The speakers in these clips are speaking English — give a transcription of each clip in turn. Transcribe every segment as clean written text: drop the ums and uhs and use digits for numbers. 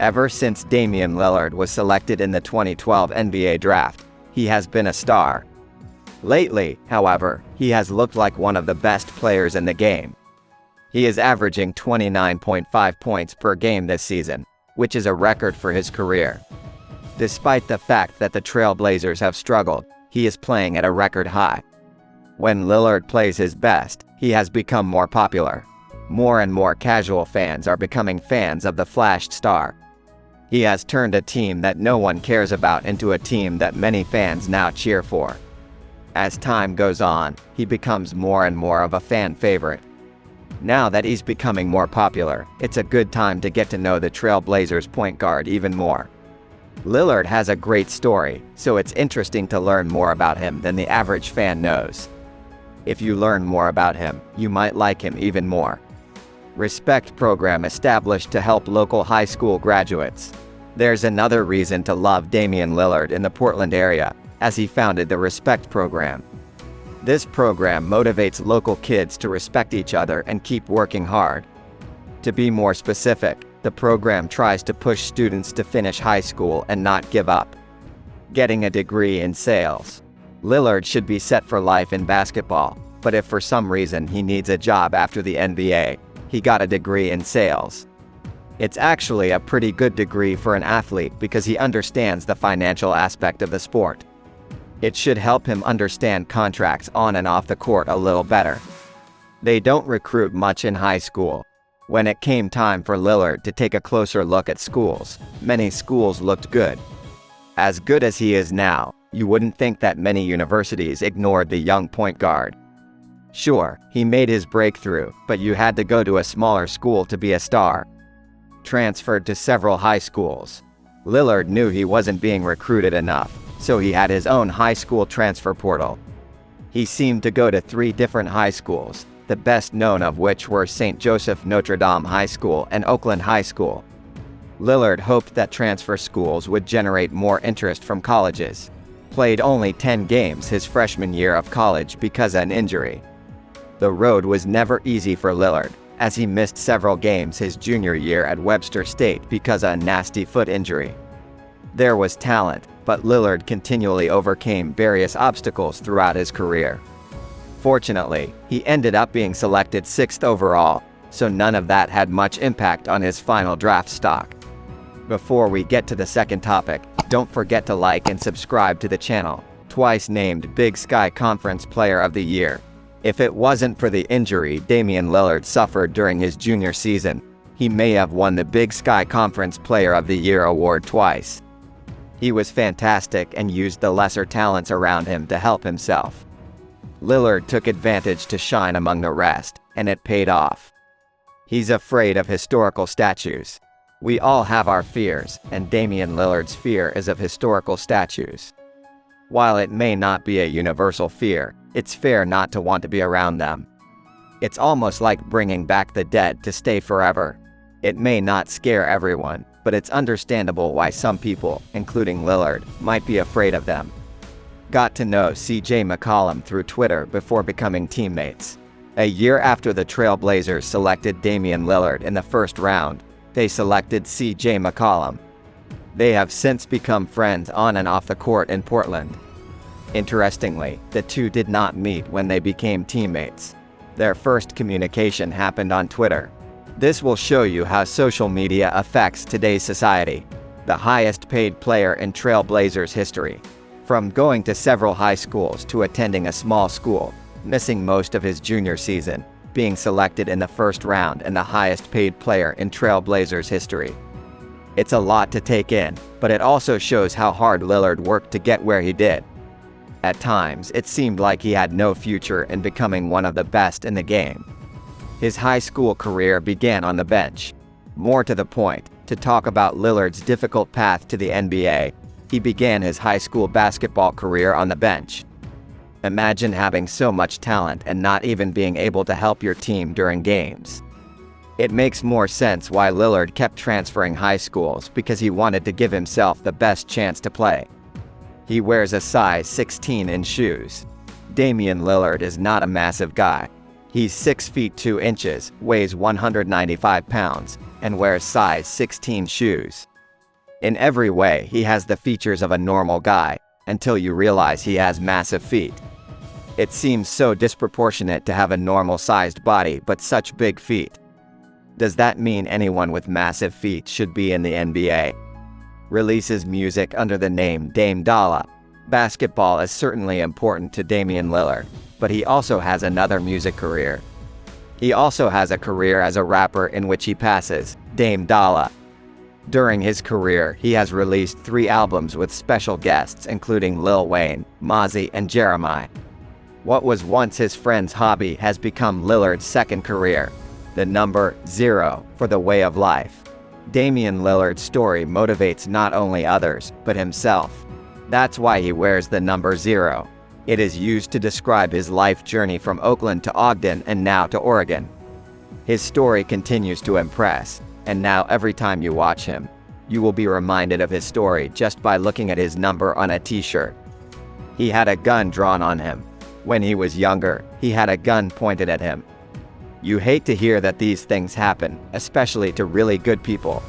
Ever since Damian Lillard was selected in the 2012 NBA draft, he has been a star. Lately, however, he has looked like one of the best players in the game. He is averaging 29.5 points per game this season, which is a record for his career. Despite the fact that the Trail Blazers have struggled, he is playing at a record high. When Lillard plays his best, he has become more popular. More and more casual fans are becoming fans of the flashed star. He has turned a team that no one cares about into a team that many fans now cheer for. As time goes on, he becomes more and more of a fan favorite. Now that he's becoming more popular, it's a good time to get to know the Trail Blazers point guard even more. Lillard has a great story, so it's interesting to learn more about him than the average fan knows. If you learn more about him, you might like him even more. Respect program established to help local high school graduates. There's another reason to love Damian Lillard in the Portland area, as he founded the Respect program. This program motivates local kids to respect each other and keep working hard. To be more specific, the program tries to push students to finish high school and not give up. Getting a degree in sales. Lillard should be set for life in basketball, but if for some reason he needs a job after the NBA, he got a degree in sales. It's actually a pretty good degree for an athlete because he understands the financial aspect of the sport. It should help him understand contracts on and off the court a little better. They don't recruit much in high school. When it came time for Lillard to take a closer look at schools, many schools looked good. As good as he is now, you wouldn't think that many universities ignored the young point guard. Sure, he made his breakthrough, but you had to go to a smaller school to be a star. Transferred to several high schools. Lillard knew he wasn't being recruited enough, so he had his own high school transfer portal. He seemed to go to 3 different high schools, the best known of which were St. Joseph Notre Dame High School and Oakland High School. Lillard hoped that transfer schools would generate more interest from colleges. Played only 10 games his freshman year of college because of an injury. The road was never easy for Lillard, as he missed several games his junior year at Webster State because of a nasty foot injury. There was talent, but Lillard continually overcame various obstacles throughout his career. Fortunately, he ended up being selected 6th overall, so none of that had much impact on his final draft stock. Before we get to the second topic, don't forget to like and subscribe to the channel. Twice named Big Sky Conference Player of the Year. If it wasn't for the injury Damian Lillard suffered during his junior season, he may have won the Big Sky Conference Player of the Year award twice. He was fantastic and used the lesser talents around him to help himself. Lillard took advantage to shine among the rest, and it paid off. He's afraid of historical statues. We all have our fears, and Damian Lillard's fear is of historical statues. While it may not be a universal fear, it's fair not to want to be around them. It's almost like bringing back the dead to stay forever. It may not scare everyone, but it's understandable why some people, including Lillard, might be afraid of them. Got to know C.J. McCollum through Twitter before becoming teammates. A year after the Trail Blazers selected Damian Lillard in the first round, they selected C.J. McCollum. They have since become friends on and off the court in Portland. Interestingly, the two did not meet when they became teammates. Their first communication happened on Twitter. This will show you how social media affects today's society. The highest paid player in Trail Blazers history. From going to several high schools to attending a small school, missing most of his junior season, being selected in the first round and the highest paid player in Trail Blazers history. It's a lot to take in, but it also shows how hard Lillard worked to get where he did. At times, it seemed like he had no future in becoming one of the best in the game. His high school career began on the bench. More to the point, to talk about Lillard's difficult path to the NBA, he began his high school basketball career on the bench. Imagine having so much talent and not even being able to help your team during games. It makes more sense why Lillard kept transferring high schools because he wanted to give himself the best chance to play. He wears a size 16 in shoes. Damian Lillard is not a massive guy. He's 6 feet 2 inches, weighs 195 pounds, and wears size 16 shoes. In every way, he has the features of a normal guy, until you realize he has massive feet. It seems so disproportionate to have a normal-sized body but such big feet. Does that mean anyone with massive feet should be in the NBA? Releases music under the name Dame Dolla. Basketball is certainly important to Damian Lillard, but he also has another music career. He also has a career as a rapper in which he passes Dame Dolla. During his career, he has released 3 albums with special guests including Lil Wayne, Mozzie, and Jeremiah. What was once his friend's hobby has become Lillard's second career, the number 0 for the way of life. Damian Lillard's story motivates not only others, but himself. That's why he wears the number 0. It is used to describe his life journey from Oakland to Ogden and now to Oregon. His story continues to impress, and now every time you watch him, you will be reminded of his story just by looking at his number on a t-shirt. He had a gun drawn on him. When he was younger, he had a gun pointed at him. You hate to hear that these things happen, especially to really good people.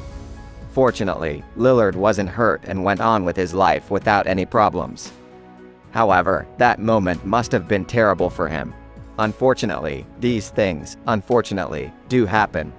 Fortunately, Lillard wasn't hurt and went on with his life without any problems. However, that moment must have been terrible for him. Unfortunately, these things, do happen.